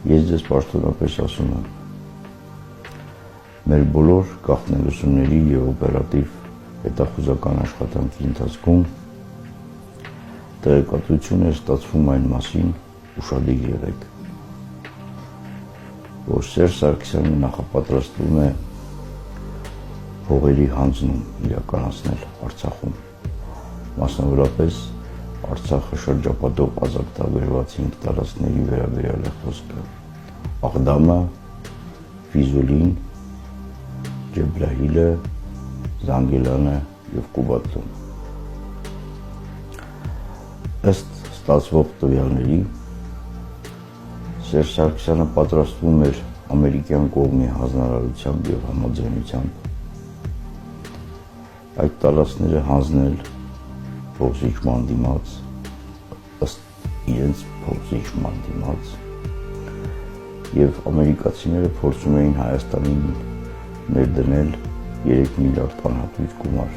Ես ձեզ պաշտոնապես ասում եմ, մեր բոլոր գաղտնելությունների և օպերատիվ հետախուզական աշխատանքի ընթացքում տեղեկատվություն է ստացվում այն մասին, ուշադիր եղեք, որ Սերժ Սարգսյանը նախապատրաստվում է փողերի հանձնում իրականացնել Արցախում, մասնավորապես Արցախը շրջապատող ազատագրված 5 տարածքների վերաբերյալ է խոսքը՝ Աղդամը, Ֆիզուլին, Ջեբրայիլը, Զանգիլանը և Կուբատլուն։ Ըստ ստացվող տվյալների, Սերժ Սարգսյանը պատրաստվում էր ամերիկյան կողմի հանձնարարությամբ և համաձայնությամբ այդ տարածքները հանձնել փոխզիջման դիմաց, ըստ իրենց փոխզիջման դիմաց, և ամերիկացիները փորձում էին Հայաստանին ներդնել 3 միլիարդ անհատույց գումար։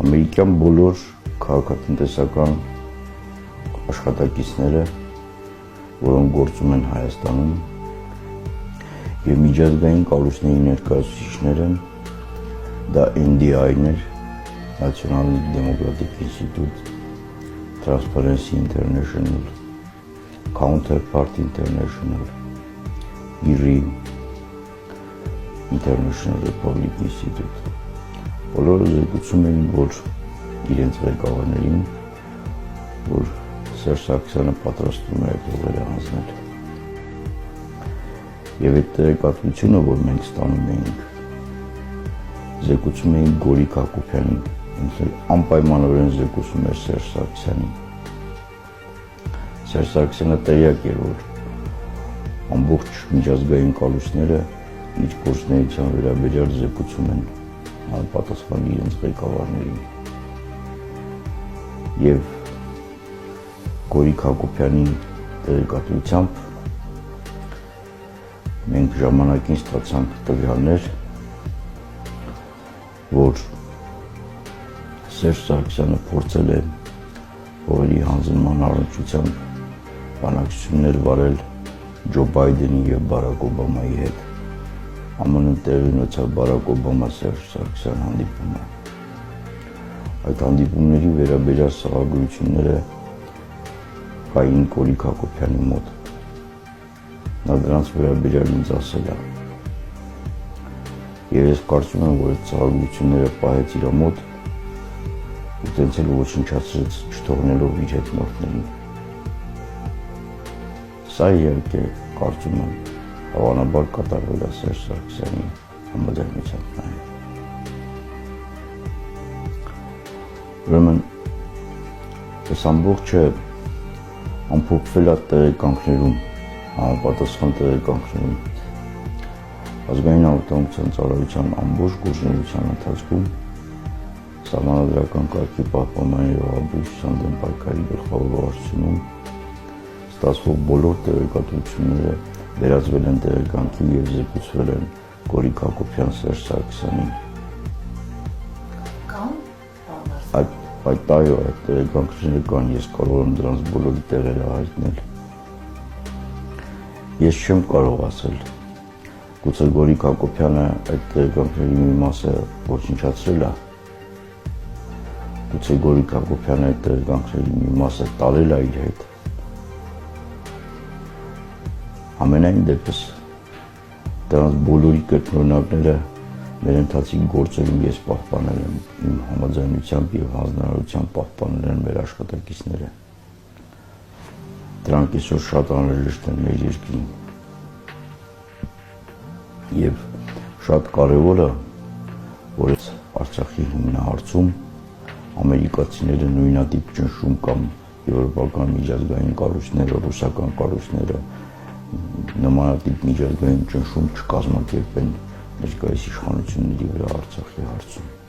Ամերիկյան բոլոր քաղաքատնտեսական աշխատակիցները, որոնք գործում են Հայաստանում, և միջազգային կառույցների ներկայացուցիչները, դա NDI-ներ, National Democratic Institute, Transparency International, Counterpart International, IRI, International Republic Institute, բոլորը զեկուցում էին, որ իրենց ղեկավարներին, որ Սերժ Սարգսյանը պատրաստվում է այդ հողերը հանձնել։ Եվ այդ տեղեկատվությունը, որ մենք ստանում էինք, զեկուցում էինք Գորիկ Հակոբյանին, անպայմանորեն զեկուցում էր Սերժ Սարգսյանին։ Սերժ Սարգսյանը տեղյակ էր, որ ամբողջ միջազգային կառույցները իր գործունեության վերաբերյալ զեկուցում են համապատասխան իրենց ղեկավարներին։ Եվ Գորիկ Հակոբյանի տեղեկատվությամբ մենք ժամանակին ստացանք տվյալներ, որ Սերժ Սարգսյանը փորձել է հողերի հանձնման առնչությամբ բանակցություններ վարել Ջո Բայդենի և Բարակ Օբամայի հետ։ ԱՄՆ-ում տեղի ունեցավ Բարակ Օբամա-Սերժ Սարգսյան հանդիպումը։ Այդ հանդիպումների վերաբերյալ սաղագրությունները կային Գորիկ Հակոբյանի մոտ։ Նա դրանց վերաբերյալ ինձ ասել է։ Եվ ես կարծում եմ, որ այդ սաղագրությունները պահեց իր մոտ ու տենց էլ ոչնչացրեց չթողնելով իր հետնորդներին։ Սա իհարկե կարծում եմ հավանաբար կատարվել է Սերժ Սարգսյանի համաձայնությամբ նաև։ Ուրեմն այս ամբողջը ամփոփվել է տեղեկանքներում, համապատասխան տեղեկանքներում։ Ազգային անվտանգության ծառայության ամբողջ գործունեության ընթացքում Սահմանադրական կարգի պահպանման և ողջունության դեմ պայքարի գլխավոր վարչությունում ստացվող բոլոր տեղեկատվությունները վերածվել են տեղեկանքի և զեկուցվել են Գորիկ Հակոբյան Սերժ Սարգսյանին։ Այդ տեղեկանքները կան, ես կարող եմ դրանց բոլորի տեղերը հայտնել։ Ես չեմ կարող ասել, գուցե Գորիկ Հակոբյանը այդ տեղեկանքների մի մասը ոչնչացրել է, գուցե Գորիկ Հակոբյանը այդ տեղեկանքների մի մասը տարել է իր հետ։ Ամենայն դեպս դրանց բոլորի կրկնօրինակները մեր ընթացիկ գործերում ես պահպանել եմ իմ համաձայնությամբ և հանձնարարությամբ պահպանել են մեր աշխատակիցները։ Դրանք այսօր շատ անհրաժեշտ են մեր երկրին։ Եվ շատ կարևորը, որ Արցախի հիմնահարցում ամերիկացիները նույնատիպ ճնշում կամ եվրոպական միջազգային կառույցները, ռուսական կառույցները նմանատիպ միջազգային ճնշում չկազմակերպեն ներկայիս իշխանությունների վրա Արցախի հարցում։